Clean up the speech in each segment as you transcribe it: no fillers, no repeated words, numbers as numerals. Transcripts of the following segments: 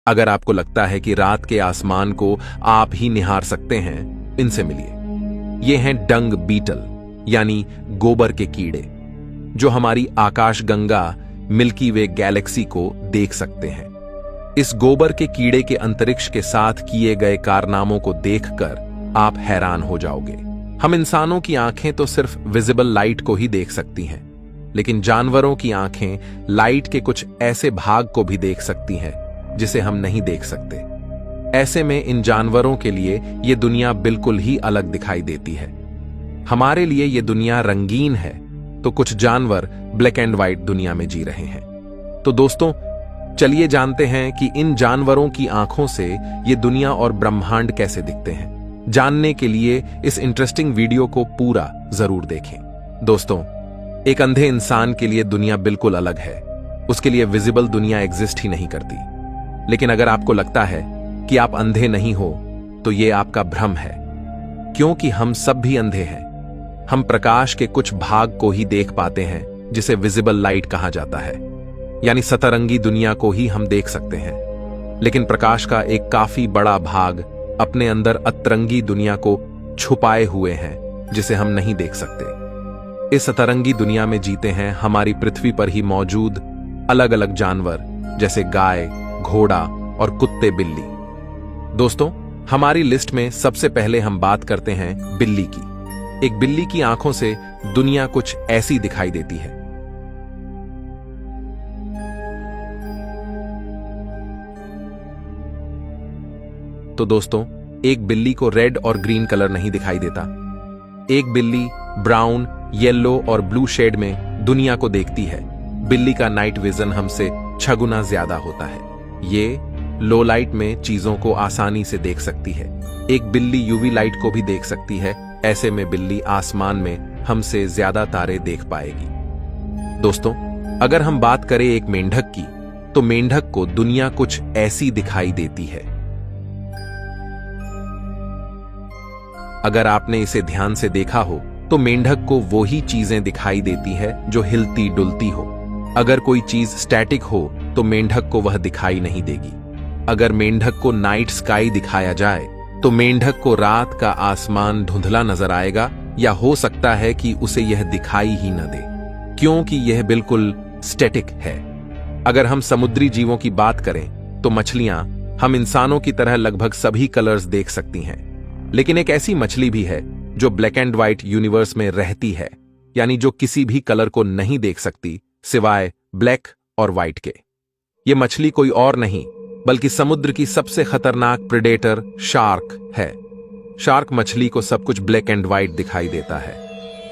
अगर आपको लगता है कि रात के आसमान को आप ही निहार सकते हैं, इनसे मिलिए। ये हैं डंग बीटल, यानी गोबर के कीड़े, जो हमारी आकाशगंगा मिल्की वे गैलेक्सी को देख सकते हैं। इस गोबर के कीड़े के अंतरिक्ष के साथ किए गए कारनामों को देखकर आप हैरान हो जाओगे। हम इंसानों की आंखें तो सिर्फ विजिबल लाइट को ही देख सकती हैं, लेकिन जानवरों की आंखें लाइट के कुछ ऐसे भाग को भी देख सकती हैं जिसे हम नहीं देख सकते। ऐसे में इन जानवरों के लिए ये दुनिया बिल्कुल ही अलग दिखाई देती है। हमारे लिए ये दुनिया रंगीन है, तो कुछ जानवर ब्लैक एंड व्हाइट दुनिया में जी रहे हैं। तो दोस्तों, चलिए जानते हैं कि इन जानवरों की आंखों से ये दुनिया और ब्रह्मांड कैसे दिखते हैं। जानने के लिए इस इंटरेस्टिंग वीडियो को पूरा जरूर देखें। दोस्तों, एक अंधे इंसान के लिए दुनिया बिल्कुल अलग है। उसके लिए विजिबल दुनिया एग्जिस्ट ही नहीं करती। लेकिन अगर आपको लगता है कि आप अंधे नहीं हो, तो ये आपका भ्रम है, क्योंकि हम सब भी अंधे हैं। हम प्रकाश के कुछ भाग को ही देख पाते हैं, जिसे विजिबल लाइट कहा जाता है, यानी सतरंगी दुनिया को ही हम देख सकते हैं। लेकिन प्रकाश का एक काफी बड़ा भाग अपने अंदर अतरंगी दुनिया को छुपाए हुए हैं, जिसे हम नहीं देख सकते। इस सतरंगी दुनिया में जीते हैं हमारी पृथ्वी पर ही मौजूद अलग अलग जानवर, जैसे गाय, घोड़ा और कुत्ते, बिल्ली। दोस्तों, हमारी लिस्ट में सबसे पहले हम बात करते हैं बिल्ली की। एक बिल्ली की आंखों से दुनिया कुछ ऐसी दिखाई देती है। तो दोस्तों, एक बिल्ली को रेड और ग्रीन कलर नहीं दिखाई देता। एक बिल्ली ब्राउन, येलो और ब्लू शेड में दुनिया को देखती है। बिल्ली का नाइट विजन हमसे 6 गुना ज्यादा होता है। ये लो लाइट में चीजों को आसानी से देख सकती है। एक बिल्ली यूवी लाइट को भी देख सकती है। ऐसे में बिल्ली आसमान में हमसे ज्यादा तारे देख पाएगी। दोस्तों, अगर हम बात करें एक मेंढक की, तो मेंढक को दुनिया कुछ ऐसी दिखाई देती है। अगर आपने इसे ध्यान से देखा हो, तो मेंढक को वो ही चीजें दिखाई देती है जो हिलती डुलती हो। अगर कोई चीज स्टैटिक हो, तो मेंढक को वह दिखाई नहीं देगी। अगर मेंढक को नाइट स्काई दिखाया जाए, तो मेंढक को रात का आसमान धुंधला नजर आएगा, या हो सकता है कि उसे यह दिखाई ही न दे, क्योंकि यह बिल्कुल स्टैटिक है। अगर हम समुद्री जीवों की बात करें, तो मछलियां हम इंसानों की तरह लगभग सभी कलर्स देख सकती हैं। लेकिन एक ऐसी मछली भी है जो ब्लैक एंड व्हाइट यूनिवर्स में रहती है, यानी जो किसी भी कलर को नहीं देख सकती सिवाय ब्लैक और व्हाइट के। ये मछली कोई और नहीं बल्कि समुद्र की सबसे खतरनाक प्रेडेटर शार्क है। शार्क मछली को सब कुछ ब्लैक एंड व्हाइट दिखाई देता है।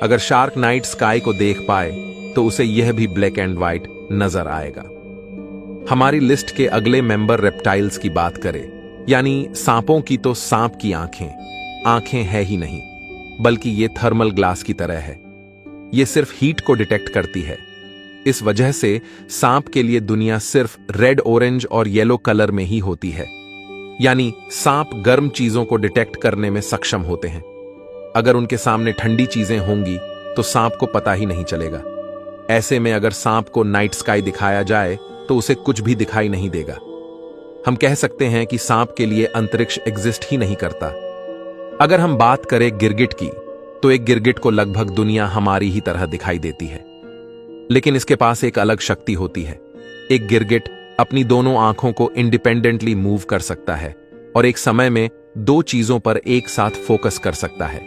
अगर शार्क नाइट स्काई को देख पाए, तो उसे यह भी ब्लैक एंड व्हाइट नजर आएगा। हमारी लिस्ट के अगले मेंबर रेप्टाइल्स की बात करें, यानी सांपों की, तो सांप की आंखें है ही नहीं, बल्कि ये थर्मल ग्लास की तरह है। ये सिर्फ हीट को डिटेक्ट करती है। इस वजह से सांप के लिए दुनिया सिर्फ रेड, ऑरेंज और येलो कलर में ही होती है, यानी सांप गर्म चीजों को डिटेक्ट करने में सक्षम होते हैं। अगर उनके सामने ठंडी चीजें होंगी, तो सांप को पता ही नहीं चलेगा। ऐसे में अगर सांप को नाइट स्काई दिखाया जाए, तो उसे कुछ भी दिखाई नहीं देगा। हम कह सकते हैं कि सांप के लिए अंतरिक्ष एग्जिस्ट ही नहीं करता। अगर हम बात करें गिरगिट की, तो एक गिरगिट को लगभग दुनिया हमारी ही तरह दिखाई देती है, लेकिन इसके पास एक अलग शक्ति होती है। एक गिरगिट अपनी दोनों आंखों को इंडिपेंडेंटली मूव कर सकता है और एक समय में 2 चीजों पर एक साथ फोकस कर सकता है।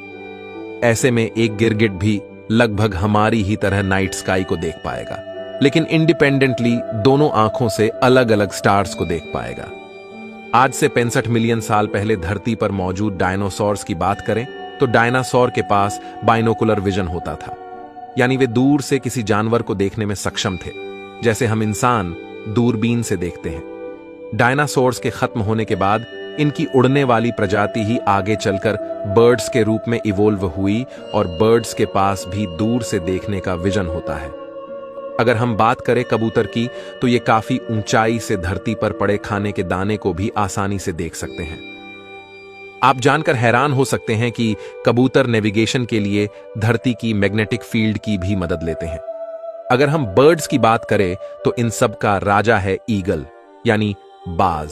ऐसे में एक गिरगिट भी लगभग हमारी ही तरह नाइट स्काई को देख पाएगा, लेकिन इंडिपेंडेंटली दोनों आंखों से अलग अलग स्टार्स को देख पाएगा। आज से 65 मिलियन साल पहले धरती पर मौजूद डायनासोर्स की बात करें, तो डायनासोर के पास बाइनोकुलर विजन होता था, यानी वे दूर से किसी जानवर को देखने में सक्षम थे, जैसे हम इंसान दूरबीन से देखते हैं। डायनासोर्स के खत्म होने के बाद इनकी उड़ने वाली प्रजाति ही आगे चलकर बर्ड्स के रूप में इवोल्व हुई, और बर्ड्स के पास भी दूर से देखने का विजन होता है। अगर हम बात करें कबूतर की, तो ये काफी ऊंचाई से धरती पर पड़े खाने के दाने को भी आसानी से देख सकते हैं। आप जानकर हैरान हो सकते हैं कि कबूतर नेविगेशन के लिए धरती की मैग्नेटिक फील्ड की भी मदद लेते हैं। अगर हम बर्ड्स की बात करें, तो इन सब का राजा है ईगल, यानी बाज।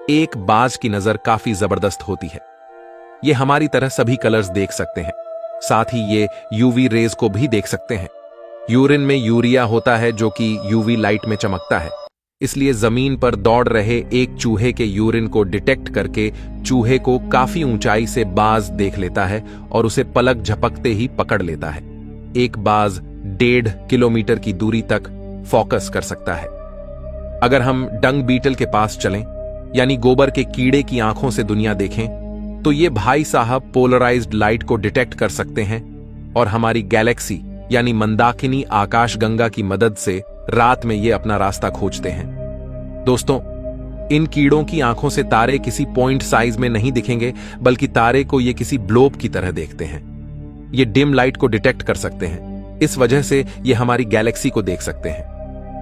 एक बाज की नजर काफी जबरदस्त होती है। ये हमारी तरह सभी कलर्स देख सकते हैं, साथ ही ये यूवी रेज को भी देख सकते हैं। यूरिन में यूरिया होता है जो कि यूवी लाइट में चमकता है, इसलिए जमीन पर दौड़ रहे एक चूहे के यूरिन को डिटेक्ट करके चूहे को काफी ऊंचाई से बाज देख लेता है और उसे पलक झपकते ही पकड़ लेता है। एक बाज 1.5 किलोमीटर की दूरी तक फोकस कर सकता है। अगर हम डंग बीटल के पास चलें, यानी गोबर के कीड़े की आंखों से दुनिया देखें, तो ये भाई साहब पोलराइज्ड लाइट को डिटेक्ट कर सकते हैं और हमारी गैलेक्सी यानी मंदाकिनी आकाशगंगा की मदद से रात में ये अपना रास्ता खोजते हैं। दोस्तों, इन कीड़ों की आंखों से तारे किसी पॉइंट साइज में नहीं दिखेंगे, बल्कि तारे को ये किसी ब्लोब की तरह देखते हैं। ये डिम लाइट को डिटेक्ट कर सकते हैं, इस वजह से ये हमारी गैलेक्सी को देख सकते हैं।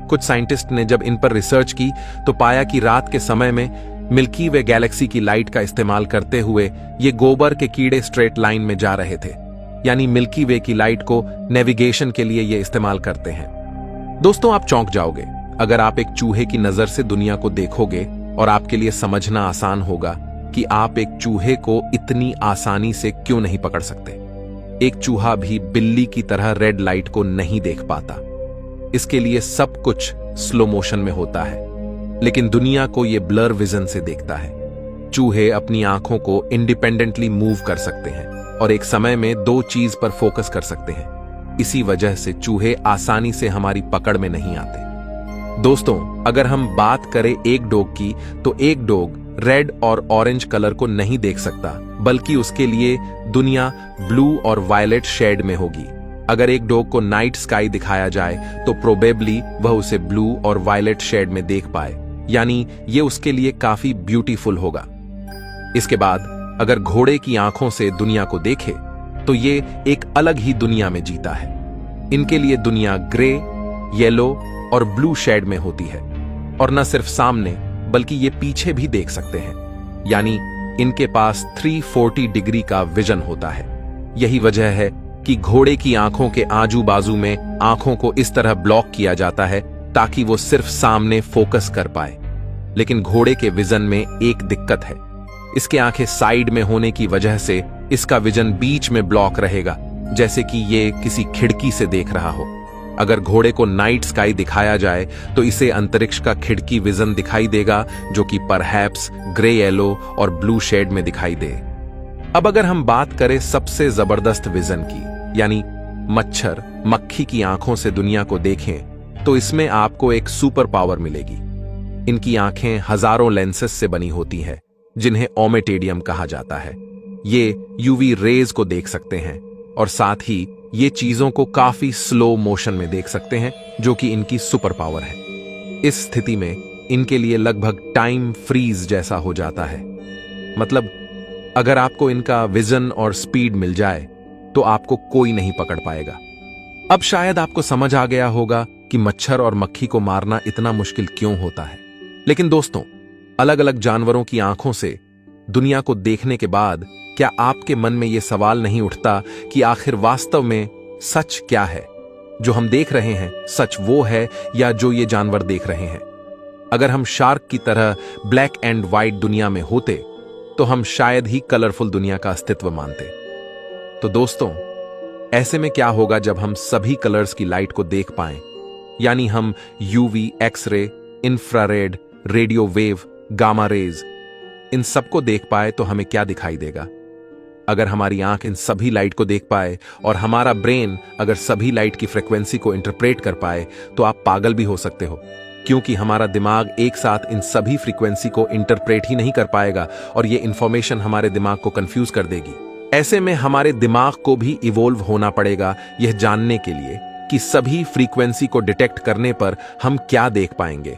कुछ साइंटिस्ट ने जब इन पर रिसर्च की तो पाया कि रात के समय में मिल्की वे गैलेक्सी की लाइट का इस्तेमाल करते हुए ये गोबर के कीड़े स्ट्रेट लाइन में जा रहे थे, यानी मिल्की वे की लाइट को नेविगेशन के लिए ये इस्तेमाल करते हैं। दोस्तों, आप चौंक जाओगे अगर आप एक चूहे की नजर से दुनिया को देखोगे, और आपके लिए समझना आसान होगा कि आप एक चूहे को इतनी आसानी से क्यों नहीं पकड़ सकते। एक चूहा भी बिल्ली की तरह रेड लाइट को नहीं देख पाता, इसके लिए सब कुछ स्लो मोशन में होता है, लेकिन दुनिया को यह ब्लर विजन से देखता है। चूहे अपनी आंखों को इंडिपेंडेंटली मूव कर सकते हैं और एक समय में 2 चीज पर फोकस कर सकते हैं। इसी वजह से चूहे आसानी से हमारी पकड़ में नहीं आते। दोस्तों, अगर हम बात करें एक डॉग की, तो एक डॉग रेड और ऑरेंज कलर को नहीं देख सकता, बल्कि उसके लिए दुनिया ब्लू और वायलेट शेड में होगी। अगर एक डॉग को नाइट स्काई दिखाया जाए तो प्रोबेबली वह उसे ब्लू और वायलेट शेड में देख पाए, यानी ये उसके लिए काफी ब्यूटीफुल होगा। इसके बाद अगर घोड़े की आंखों से दुनिया को देखे तो ये एक अलग ही दुनिया में जीता है। इनके लिए दुनिया ग्रे, येलो और ब्लू शेड में होती है, और न सिर्फ सामने बल्कि ये पीछे भी देख सकते हैं, यानी इनके पास 340 डिग्री का विजन होता है। यही वजह है कि घोड़े की आंखों के आजू बाजू में आंखों को इस तरह ब्लॉक किया जाता है ताकि वो सिर्फ सामने फोकस कर पाए। लेकिन घोड़े के विजन में एक दिक्कत है, इसके आंखें साइड में होने की वजह से इसका विजन बीच में ब्लॉक रहेगा, जैसे कि ये किसी खिड़की से देख रहा हो। अगर घोड़े को नाइट स्काई दिखाया जाए तो इसे अंतरिक्ष का खिड़की विजन दिखाई देगा, जो कि परहैप्स ग्रे, येलो और ब्लू शेड में दिखाई दे। अब अगर हम बात करें सबसे जबरदस्त विजन की, यानी मच्छर मक्खी की आंखों से दुनिया को देखें, तो इसमें आपको एक सुपर पावर मिलेगी। इनकी आंखें हजारों लेंसेस से बनी होती हैं, जिन्हें ओमेटेडियम कहा जाता है। ये यूवी रेज को देख सकते हैं और साथ ही ये चीजों को काफी स्लो मोशन में देख सकते हैं, जो कि इनकी सुपर पावर है। इस स्थिति में इनके लिए लगभग टाइम फ्रीज जैसा हो जाता है। मतलब अगर आपको इनका विजन और स्पीड मिल जाए तो आपको कोई नहीं पकड़ पाएगा। अब शायद आपको समझ आ गया होगा कि मच्छर और मक्खी को मारना इतना मुश्किल क्यों होता है। लेकिन दोस्तों, अलग अलग जानवरों की आंखों से दुनिया को देखने के बाद क्या आपके मन में यह सवाल नहीं उठता कि आखिर वास्तव में सच क्या है? जो हम देख रहे हैं सच वो है या जो ये जानवर देख रहे हैं? अगर हम शार्क की तरह ब्लैक एंड व्हाइट दुनिया में होते तो हम शायद ही कलरफुल दुनिया का अस्तित्व मानते। तो दोस्तों, ऐसे में क्या होगा जब हम सभी कलर्स की लाइट को देख पाएं, यानी हम UV, X-ray, infrared, radio wave, gamma rays, इन सबको देख पाए तो हमें क्या दिखाई देगा? अगर हमारी आंख इन सभी लाइट को देख पाए और हमारा ब्रेन अगर सभी लाइट की फ्रीक्वेंसी को इंटरप्रेट कर पाए, तो आप पागल भी हो सकते हो, क्योंकि हमारा दिमाग एक साथ इन सभी फ्रीक्वेंसी को इंटरप्रेट ही नहीं कर पाएगा और ये इंफॉर्मेशन हमारे दिमाग को कंफ्यूज कर देगी। ऐसे में हमारे दिमाग को भी इवोल्व होना पड़ेगा यह जानने के लिए कि सभी फ्रीक्वेंसी को डिटेक्ट करने पर हम क्या देख पाएंगे।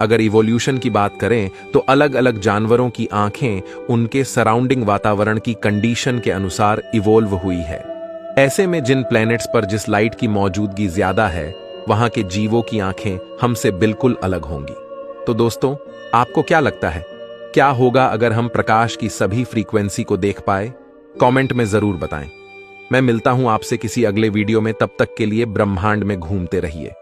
अगर इवोल्यूशन की बात करें तो अलग अलग जानवरों की आंखें उनके सराउंडिंग वातावरण की कंडीशन के अनुसार इवोल्व हुई है। ऐसे में जिन प्लैनेट्स पर जिस लाइट की मौजूदगी ज्यादा है, वहां के जीवों की आंखें हमसे बिल्कुल अलग होंगी। तो दोस्तों, आपको क्या लगता है, क्या होगा अगर हम प्रकाश की सभी फ्रीक्वेंसी को देख पाए? कमेंट में जरूर बताएं। मैं मिलता हूं आपसे किसी अगले वीडियो में, तब तक के लिए ब्रह्मांड में घूमते रहिए।